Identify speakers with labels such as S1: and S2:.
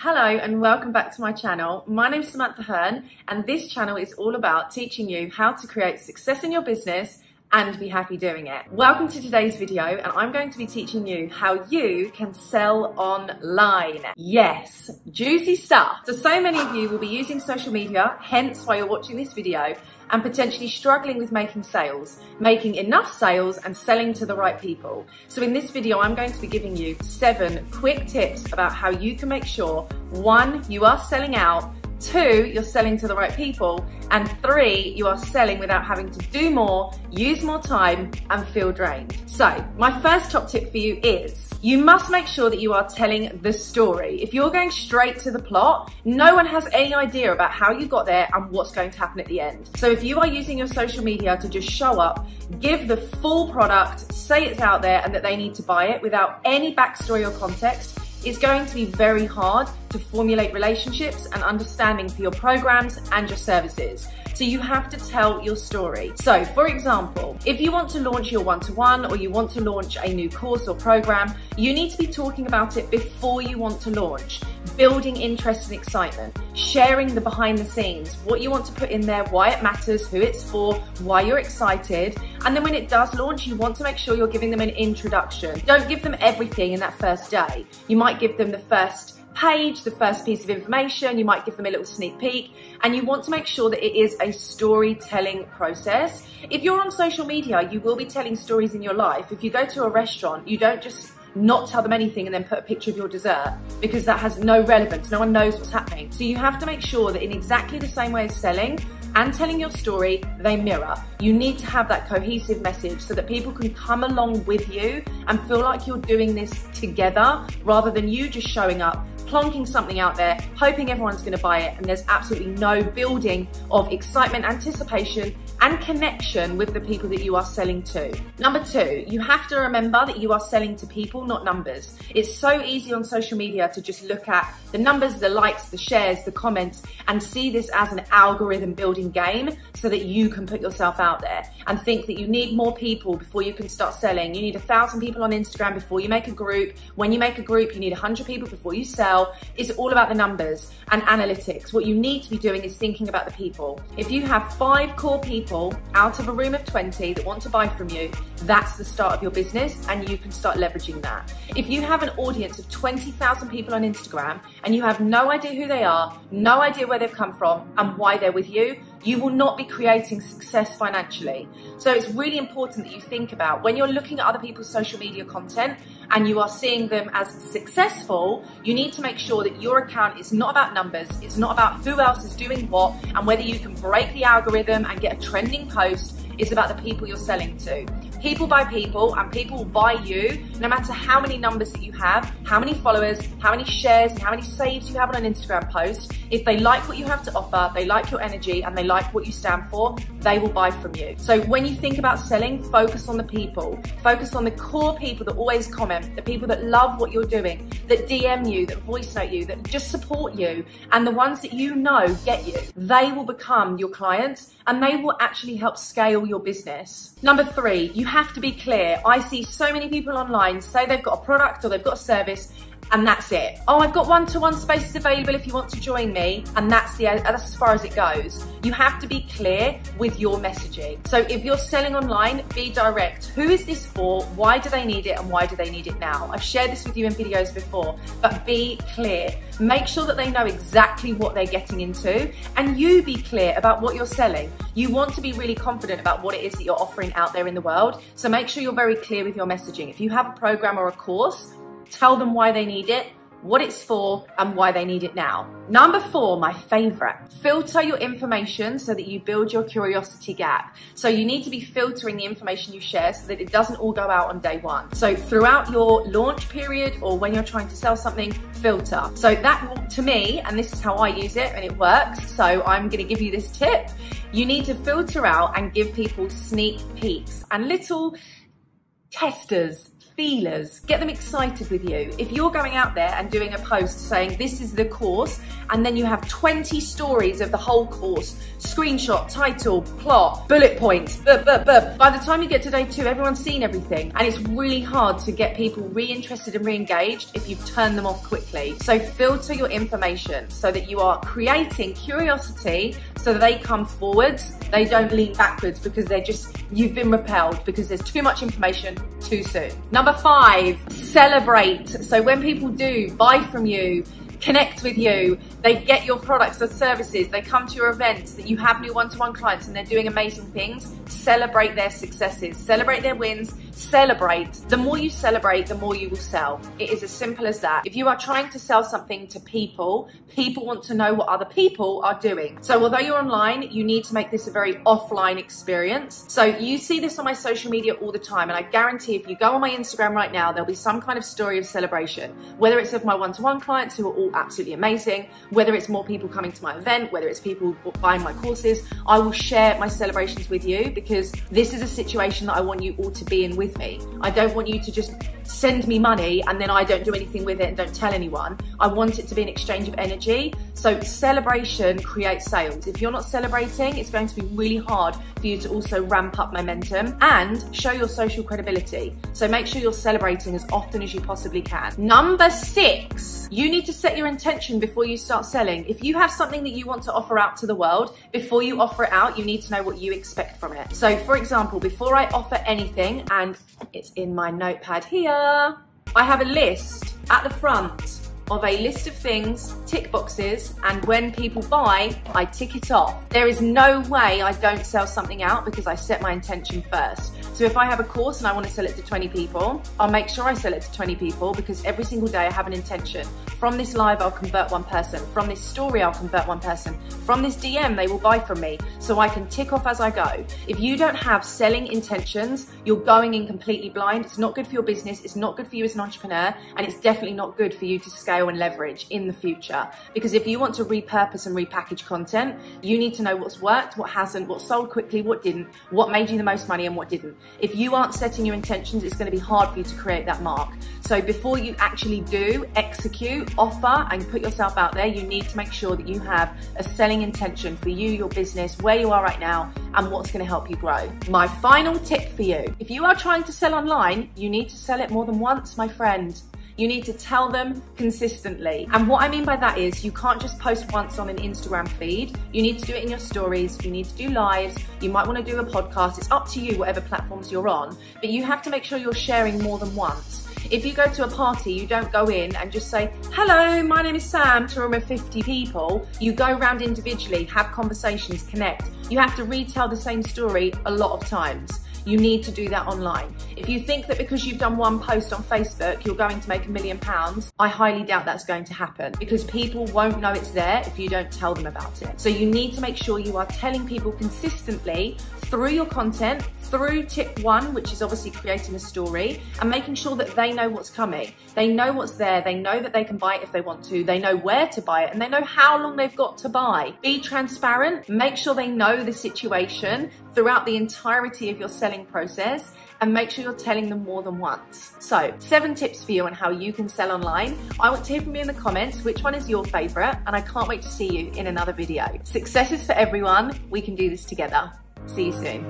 S1: Hello and welcome back to my channel. My name is Samantha Hearne and this channel is all about teaching you how to create success in your business and be happy doing it. Welcome to today's video and I'm going to be teaching you how you can sell online. Yes, juicy stuff. So many of you will be using social media, hence why you're watching this video, and potentially struggling with making sales, making enough sales and selling to the right people. So in this video, I'm going to be giving you 7 quick tips about how you can make sure 1, you are selling out, 2, you're selling to the right people, and 3, you are selling without having to do more, use more time, and feel drained. So my first top tip for you is, you must make sure that you are telling the story. If you're going straight to the plot, no one has any idea about how you got there and what's going to happen at the end. So if you are using your social media to just show up, give the full product, say it's out there and that they need to buy it without any backstory or context, it's going to be very hard to formulate relationships and understanding for your programs and your services. So you have to tell your story. So for example, if you want to launch your one-to-one or you want to launch a new course or program, you need to be talking about it before you want to launch, building interest and excitement, sharing the behind the scenes, what you want to put in there, why it matters, who it's for, why you're excited. And then when it does launch, you want to make sure you're giving them an introduction. Don't give them everything in that first day. You might give them the first page, the first piece of information, you might give them a little sneak peek, and you want to make sure that it is a storytelling process. If you're on social media, you will be telling stories in your life. If you go to a restaurant, you don't just not tell them anything and then put a picture of your dessert, because that has no relevance. No one knows what's happening. So you have to make sure that in exactly the same way as selling and telling your story, they mirror. You need to have that cohesive message so that people can come along with you and feel like you're doing this together rather than you just showing up, plonking something out there, hoping everyone's gonna buy it, and there's absolutely no building of excitement, anticipation, and connection with the people that you are selling to. Number 2, you have to remember that you are selling to people, not numbers. It's so easy on social media to just look at the numbers, the likes, the shares, the comments, and see this as an algorithm building game so that you can put yourself out there and think that you need more people before you can start selling. You need 1,000 people on Instagram before you make a group. When you make a group, you need 100 people before you sell. It's all about the numbers and analytics. What you need to be doing is thinking about the people. If you have 5 core people out of a room of 20 that want to buy from you, that's the start of your business and you can start leveraging that. If you have an audience of 20,000 people on Instagram and you have no idea who they are, no idea where they've come from and why they're with you, you will not be creating success financially. So it's really important that you think about when you're looking at other people's social media content and you are seeing them as successful, you need to make sure that your account is not about numbers, it's not about who else is doing what and whether you can break the algorithm and get a trending post. It's about the people you're selling to. People buy people and people will buy you no matter how many numbers that you have, how many followers, how many shares, and how many saves you have on an Instagram post. If they like what you have to offer, they like your energy and they like what you stand for, they will buy from you. So when you think about selling, focus on the people. Focus on the core people that always comment, the people that love what you're doing, that DM you, that voice note you, that just support you, and the ones that you know get you. They will become your clients and they will actually help scale your business. Number 3, you have to be clear. I see so many people online say they've got a product or they've got a service and that's it. Oh, I've got one-to-one spaces available if you want to join me, and that's as far as it goes. You have to be clear with your messaging. So if you're selling online, be direct. Who is this for? Why do they need it and why do they need it now? I've shared this with you in videos before, but be clear. Make sure that they know exactly what they're getting into and you be clear about what you're selling. You want to be really confident about what it is that you're offering out there in the world. So make sure you're very clear with your messaging. If you have a program or a course, tell them why they need it, what it's for, and why they need it now. Number 4, my favorite, filter your information so that you build your curiosity gap. So you need to be filtering the information you share so that it doesn't all go out on day 1. So throughout your launch period or when you're trying to sell something, filter. So that, to me, and this is how I use it and it works, so I'm gonna give you this tip. You need to filter out and give people sneak peeks and little testers, feelers. Get them excited with you. If you're going out there and doing a post saying this is the course, and then you have 20 stories of the whole course, screenshot, title, plot, bullet points, by the time you get to day 2, everyone's seen everything, and it's really hard to get people re-interested and re-engaged if you've turned them off quickly. So filter your information so that you are creating curiosity so that they come forwards, they don't lean backwards because you've been repelled because there's too much information too soon. Number 5, celebrate. So when people do buy from you, connect with you, they get your products or services, they come to your events, that you have new one-to-one clients and they're doing amazing things, celebrate their successes, celebrate their wins, celebrate. The more you celebrate, the more you will sell. It is as simple as that. If you are trying to sell something to people, people want to know what other people are doing. So although you're online, you need to make this a very offline experience. So you see this on my social media all the time, and I guarantee if you go on my Instagram right now, there'll be some kind of story of celebration, whether it's of my one-to-one clients who are all absolutely amazing, whether it's more people coming to my event, whether it's people buying my courses. I will share my celebrations with you because this is a situation that I want you all to be in with me. I don't want you to just send me money and then I don't do anything with it and don't tell anyone. I want it to be an exchange of energy. So celebration creates sales. If you're not celebrating, it's going to be really hard for you to also ramp up momentum and show your social credibility. So make sure you're celebrating as often as you possibly can. Number 6, you need to set your intention before you start selling. If you have something that you want to offer out to the world, before you offer it out, you need to know what you expect from it. So for example, before I offer anything, and it's in my notepad here, I have a list at the front of a list of things, tick boxes, and when people buy, I tick it off. There is no way I don't sell something out because I set my intention first. So if I have a course and I want to sell it to 20 people, I'll make sure I sell it to 20 people because every single day I have an intention. From this live, I'll convert one person. From this story, I'll convert one person. From this DM, they will buy from me. So I can tick off as I go. If you don't have selling intentions, you're going in completely blind. It's not good for your business. It's not good for you as an entrepreneur. And it's definitely not good for you to scale and leverage in the future. Because if you want to repurpose and repackage content, you need to know what's worked, what hasn't, what sold quickly, what didn't, what made you the most money and what didn't. If you aren't setting your intentions, it's going to be hard for you to create that mark. So before you actually do execute, offer and put yourself out there, you need to make sure that you have a selling intention for you, your business, where you are right now, and what's going to help you grow. My final tip for you, if you are trying to sell online, you need to sell it more than once, my friend. You need to tell them consistently. And what I mean by that is you can't just post once on an Instagram feed. You need to do it in your stories. You need to do lives. You might want to do a podcast. It's up to you, whatever platforms you're on. But you have to make sure you're sharing more than once. If you go to a party, you don't go in and just say, hello, my name is Sam, to a room of 50 people. You go around individually, have conversations, connect. You have to retell the same story a lot of times. You need to do that online. If you think that because you've done one post on Facebook, you're going to make £1 million, I highly doubt that's going to happen because people won't know it's there if you don't tell them about it. So you need to make sure you are telling people consistently through your content, through tip 1, which is obviously creating a story and making sure that they know what's coming. They know what's there. They know that they can buy it if they want to. They know where to buy it and they know how long they've got to buy. Be transparent. Make sure they know the situation throughout the entirety of your selling process and make sure you're telling them more than once. So 7 tips for you on how you can sell online. I want to hear from you in the comments which one is your favorite, and I can't wait to see you in another video. Success is for everyone. We can do this together. See you soon.